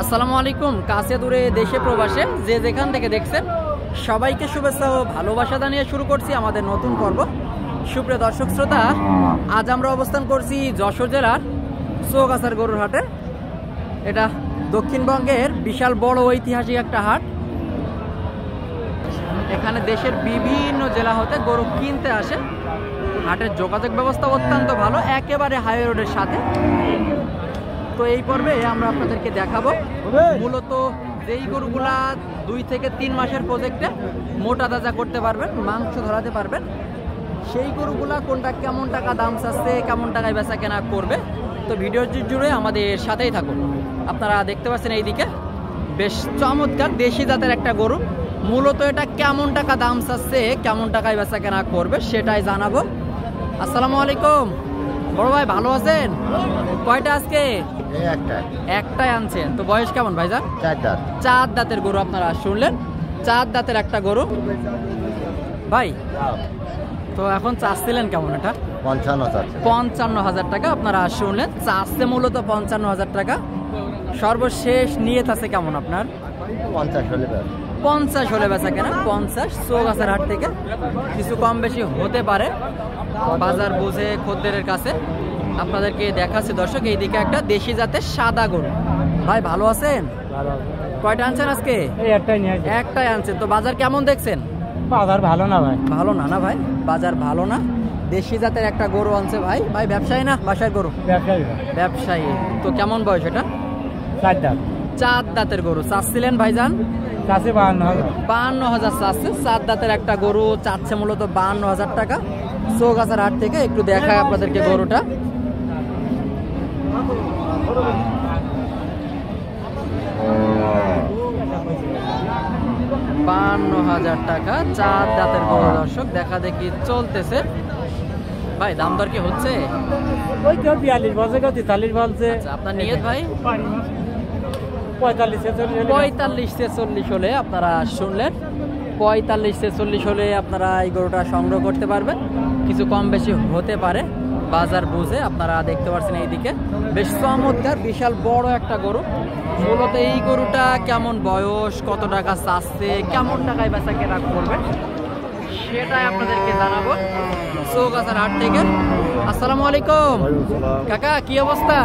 আসসালামু আলাইকুম। কাছে দূরে দেশে প্রবাসে যে যেখান থেকে দেখছেন সবাইকে শুভেচ্ছা ও ভালোবাসা জানিয়ে শুরু করছি আমাদের নতুন পর্ব। সুপ্রিয় দর্শক শ্রোতা, আজ আমরা অবস্থান করছি যশোর জেলার চৌগাছার গরুর হাটে। এটা দক্ষিণবঙ্গের বিশাল বড় ঐতিহাসিক একটা হাট। এখানে দেশের বিভিন্ন জেলা হতে গরু কিনতে আসে। হাটের যোগাযোগ ব্যবস্থা অত্যন্ত ভালো, একেবারে হাইওয়ে রোডের সাথে। তো এই পর্বে আমরা আপনাদেরকে দেখাবো মূলত যেই গরুগুলা 2 থেকে 3 মাসের প্রজেক্টে মোটা তাজা করতে পারবেন, মাংস ধরাতে পারবেন, সেই গরুগুলা কোনটা কেমন টাকা দাম চাচ্ছে, কেমন টাকায় বেচা কেনা করবে। তো ভিডিও জুড়ে আমাদের সাথেই থাকুন। আপনারা দেখতে পাচ্ছেন এইদিকে বেশ চমৎকার দেশি জাতের একটা গরু। মূলত এটা কেমন টাকা দাম চাচ্ছে, কেমন টাকায় বেচা কেনা করবে সেটাই জানাবো। আসসালামু আলাইকুম বড় ভাই, ভালো আছেন? কয়টা আজকে? একটাই আনছেন। তো বয়স কেমন ভাইজান? 4 দাঁতের গরু। আপনারা শুনলেন 4 দাঁতের একটা গরু ভাই। তো এখন চাচ্ছিলেন কেমন? এটা 55,000 টাকা। আপনারা শুনলেন চাচ্ছে মূলত 55,000 টাকা। সর্বশেষ নিয়ত আছে কেমন আপনার? 50 হলে বেচা কেনা। 50 চৌগাছার হাট থেকে কিছু কম বেশি হতে পারে, বাজার বুঝে খদ্দেরের কাছে। আপনাদেরকে দেখাচ্ছি দর্শক, এইদিকে একটা দেশি জাতের সাদা গরু। ভাই ভালো আছেন? কয়টা আনছেন আজকে? একটাই আনছেন। তো বাজার কেমন দেখছেন? বাজার ভালো না ভাই। ভালো না? না ভাই, বাজার ভালো না। দেশি জাতের একটা গরু আনছে ভাই। ভাই ব্যবসায়ী না বাসার গরু? ব্যবসায়ী। তো কেমন বয়স এটা? 4 দাঁত। 4 দাঁতের গরু চাচ্ছিলেন ভাইজান? 52,000 চাচ্ছে। 4 দাঁতের একটা গরু চাচ্ছে মূলত 52,000 টাকা। চৌগাছার হাট থেকে একটু দেখায় আপনাদেরকে গরুটা। 52,000 টাকা 4 দাঁতের গরু। দর্শক দেখা দেখি চলতেছে। ভাই দাম দর কি হচ্ছে? ওই কেউ 42 বলছে, কেউ 43 বলছে। আপনার নিয়ত ভাই? 45-46 হলে আপনারা শুনলেন। 45-46 হলে আপনারা এই গরুটা সংগ্রহ করতে পারবেন। কিছু কম বেশি হতে পারে বাজার বুঝে। আপনারা দেখতে পাচ্ছেন এইদিকে বেশ চমৎকার বিশাল বড় একটা গরু। মূলত এই গরুটা কেমন বয়স, কত টাকা চাচ্ছে, কেমন টাকায় বেচা কেনা করবে সেটাই আপনাদেরকে জানাবো চৌগাছার হাট থেকে। আসসালামু আলাইকুম কাকা, কি অবস্থা?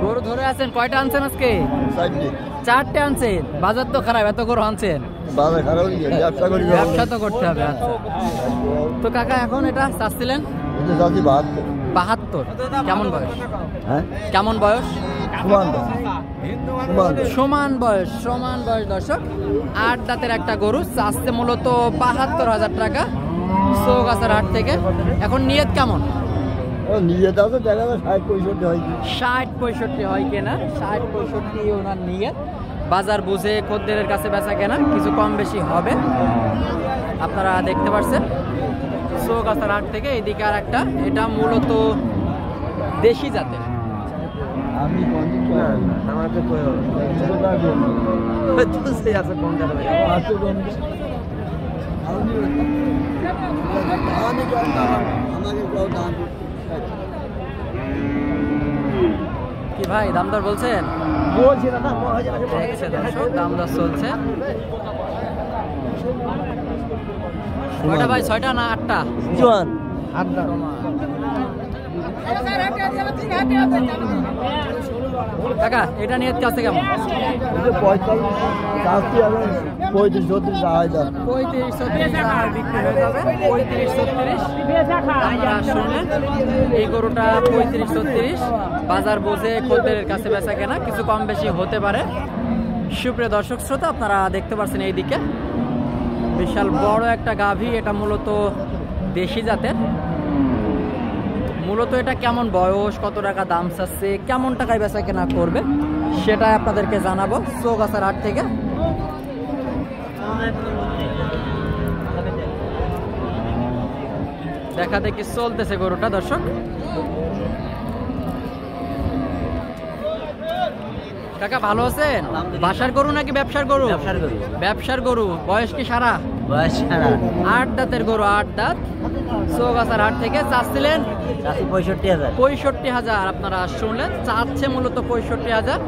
গরু ধরে আছেন? কয়টা আনছেন আজকে? 4টে আনছেন। বাজার তো খারাপ, এত গরু আনছেন? ব্যবসা তো করতে হবে। আচ্ছা, তো কাকা এখন এটা চাচ্ছিলেন 72। কেমন বয়স? কেমন বয়স? সমান বয়স। সমান বয়স দর্শক। 8 দাঁতের একটা গরু চাচ্ছে মূলত 72,000 টাকা চৌগাছার হাট থেকে। এখন নিয়ত কেমন? 60-65 হয় কেনা। 60-65 ওনার নিয়ত। বাজার বুঝে খদ্দেরের কাছে বেচা কেনা কিছু কম বেশি হবে। আপনারা দেখতে পাচ্ছেন চৌগাছার হাট থেকে। এইদিকে আর একটা, এটা মূলত দেশি জাতের। কি ভাই দাম দর বলছেন? দাম দর চলছে। কয়টা ভাই? 6টা না 8টা? 8টা। কাকা এটা নিয়ে কাছে কেমন? 35-36 বিক্রি হয়ে যাবে। 35-36 শুনলেন। এই গরুটা 35-36 বাজার বুঝে খদ্দেরের কাছে বেচা কেনা কিছু কম বেশি হতে পারে। সুপ্রিয় দর্শক শ্রোতা, আপনারা দেখতে পাচ্ছেন এইদিকে বিশাল বড় একটা গাভী। এটা মূলত দেশি জাতের। মূলত এটা কেমন বয়স, কত টাকা দাম চাচ্ছে, কেমন টাকায় বেচা কেনা করবে সেটাই আপনাদেরকে জানাবো চৌগাছার হাট থেকে। দেখা দেখি চলতেছে গরুটা দর্শক। কাকা ভালো আছেন? বাসার গরু নাকি ব্যবসার গরু? ব্যবসার গরু। বয়স কি সারা? 8 দাঁতের গরু। 8 দাঁত। চৌগাছার হাট থেকে চাচ্ছিলেন 65,000। 65,000 আপনারা শুনলেন। চাচ্ছে মূলত 65,000।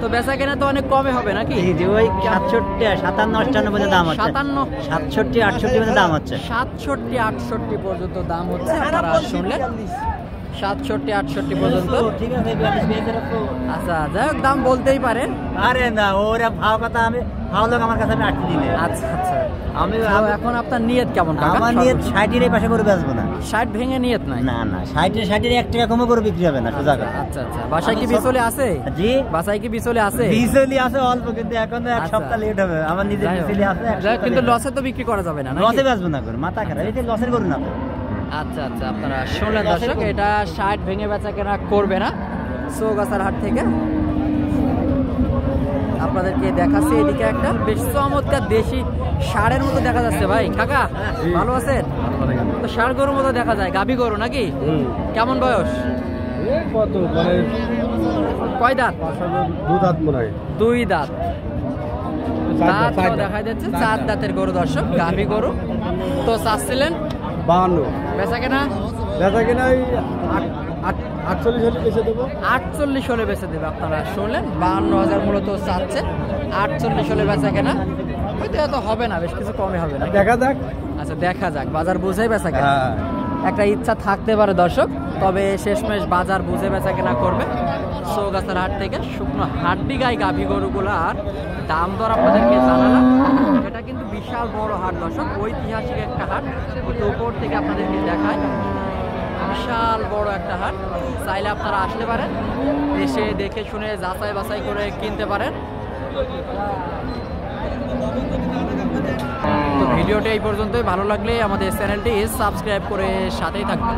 তো বেচা কেনা তো অনেক কমে হবে নাকি? যে ওই 67, 57, 58 পর্যন্ত দাম হচ্ছে। 57, 67, 68 পর্যন্ত দাম হচ্ছে। 67, 68 পর্যন্ত দাম হচ্ছে। আপনারা শুনলেন 67, 68 পর্যন্ত। ঠিক আছে, 42 পেয়ে যাবে তো। আচ্ছা, যাই হোক, দাম বলতেই পারেন। আরে না, ওরা ভাও কথা, আমি ভাও লোক আমার কাছে আমি 8 দিনে। আচ্ছা আচ্ছা, আমি এখন আপনার নিয়ত কেমন কাকা? আমার নিয়ত 60 এর পাশে করে বেচবো না। 60 ভেঙে নিয়ত নাই? না না, 60 এর 1 টাকা কমে করে বিক্রি হবে না সোজা কথা। আচ্ছা আচ্ছা, বাসায় কি বিচলে আছে? জি, বাসায় কি বিচলে আছে? বিচলি আছে অল্প, কিন্তু এখন এক আচ্ছা। সপ্তাহ লেট হবে। আমার নিজের যাই হোক, বিচলি আছে, যাই হোক, কিন্তু লসে তো বিক্রি করা যাবে না নাকি? লসে বেচবো না করে, মাথা খারাপ, এই যে লসের করুন না তো। আচ্ছা আচ্ছা, আপনারা শুনলেন দর্শক, এটা 60 ভেঙে বেচা কেনা করবে না চৌগাছার হাট থেকে। আপনাদেরকে দেখাচ্ছি এদিকে একটা বেশ চমৎকার দেশি ষাঁড়ের মতো দেখা যাচ্ছে। ভাই কাকা ভালো আছেন? তো ষাঁড় গরুর মতো দেখা যায়, গাভী গরু নাকি? কেমন বয়স? কত মানে কয় দাঁত? 2 দাঁত মনে হয়। 2 দাঁত। দাঁত দেখা যাচ্ছে 4 দাঁতের গরু দর্শক, গাভী গরু। তো চাচ্ছিলেন 52। বেচা কেনা? বেচা কিনা 48 হলে বেচে দেবো। 48 হলে বেচে দেবে। আপনারা শুনলেন 52,000 মূলত চাচ্ছে, 48 হলে বেচা কেনা। হয়তো এত হবে না, বেশ কিছু কমে হবে না। দেখা যাক। আচ্ছা, দেখা যাক, বাজার বুঝেই বেচা কেনা। একটা ইচ্ছা থাকতে পারে দর্শক, তবে শেষমেশ বাজার বুঝে বেচা কেনা করবে। চৌগাছার হাট থেকে শুকনো হাড্ডি গাই গাভী গরুগুলার দাম দর আপনাদেরকে জানালাম। এটা কিন্তু বিশাল বড় হাট দর্শক, ঐতিহাসিক একটা হাট। উপর থেকে আপনাদেরকে দেখায়, বিশাল বড় একটা হাট। চাইলে আপনারা আসতে পারেন, এসে দেখে শুনে যাচাই বাছাই করে কিনতে পারেন। তো ভিডিওটা এই পর্যন্তই। ভালো লাগলে আমাদের চ্যানেলটি সাবস্ক্রাইব করে সাথেই থাকবেন।